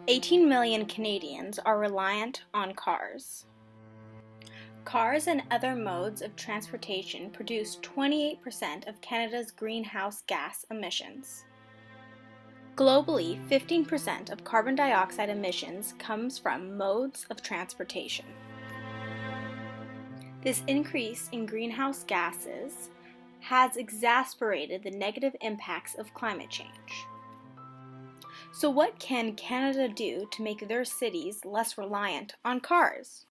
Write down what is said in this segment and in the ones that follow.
18 million Canadians are reliant on cars. Cars and other modes of transportation produce 28% of Canada's greenhouse gas emissions. Globally, 15% of carbon dioxide emissions comes from modes of transportation. This increase in greenhouse gases has exacerbated the negative impacts of climate change. So what can Canada do to make their cities less reliant on cars?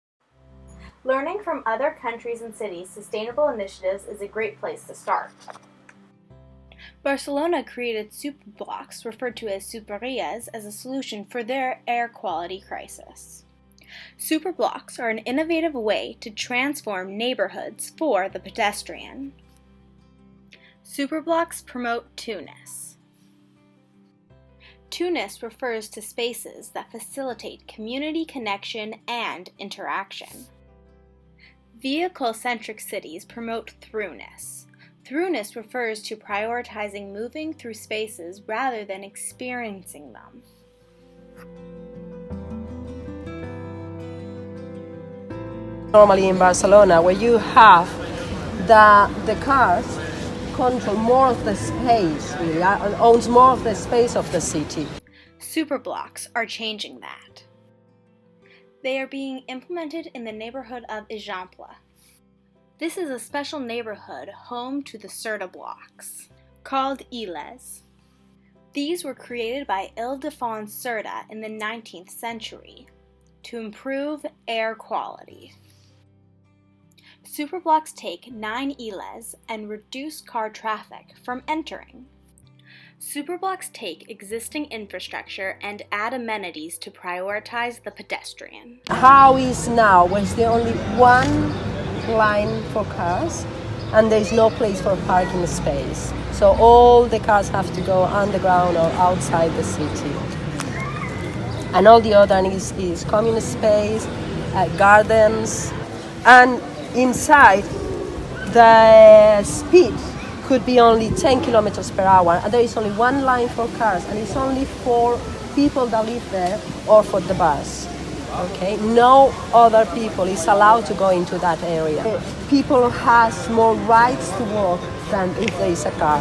Learning from other countries and cities' sustainable initiatives is a great place to start. Barcelona created Superblocks, referred to as Superilles, as a solution for their air quality crisis. Superblocks are an innovative way to transform neighborhoods for the pedestrian. Superblocks promote two-ness. Two-ness refers to spaces that facilitate community connection and interaction. Vehicle-centric cities promote throughness. Throughness refers to prioritizing moving through spaces rather than experiencing them. Normally in Barcelona, where you have the cars control more of the space, really, owns more of the space of the city. Superblocks are changing that. They are being implemented in the neighborhood of Eixample. This is a special neighborhood home to the Superblocks, called Illes. These were created by Ildefonso Cerda in the 19th century to improve air quality. Superblocks take 9 Illes and reduce car traffic from entering. Superblocks take existing infrastructure and add amenities to prioritize the pedestrian. How is now, where the only one line for cars and there is no place for parking space. So all the cars have to go underground or outside the city. And all the other is common space, gardens, and inside the speed could be only 10 kilometers per hour, and there is only one line for cars, and it's only for people that live there or for the bus. Okay, no other people is allowed to go into that area. People has more rights to walk than if there is a car.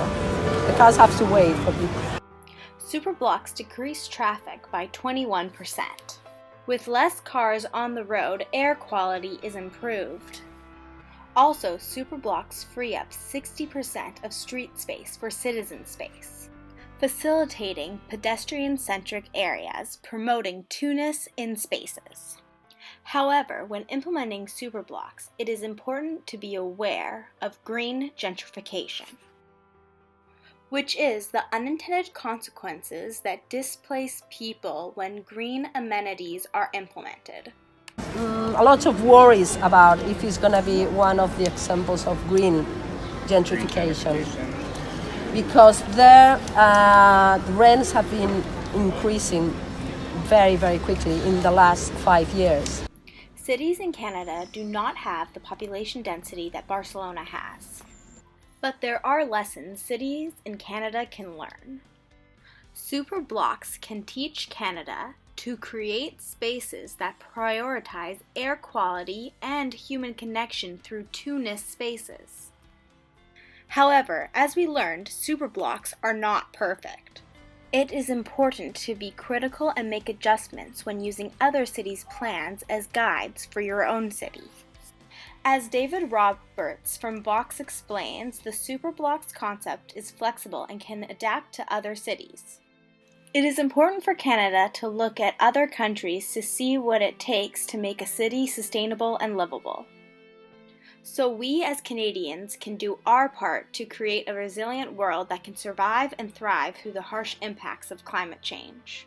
The cars have to wait for people. Superblocks decrease traffic by 21%. With less cars on the road, air quality is improved. Also, Superblocks free up 60% of street space for citizen space, facilitating pedestrian-centric areas, promoting two-ness in spaces. However, when implementing Superblocks, it is important to be aware of green gentrification, which is the unintended consequences that displace people when green amenities are implemented. A lot of worries about if it's going to be one of the examples of green gentrification, because there the rents have been increasing very, very quickly in the last 5 years. Cities in Canada do not have the population density that Barcelona has, but there are lessons cities in Canada can learn. Superblocks can teach Canada to create spaces that prioritize air quality and human connection through two-ness spaces. However, as we learned, Superblocks are not perfect. It is important to be critical and make adjustments when using other cities' plans as guides for your own city. As David Roberts from Box explains, the Superblocks concept is flexible and can adapt to other cities. It is important for Canada to look at other countries to see what it takes to make a city sustainable and livable. So we as Canadians can do our part to create a resilient world that can survive and thrive through the harsh impacts of climate change.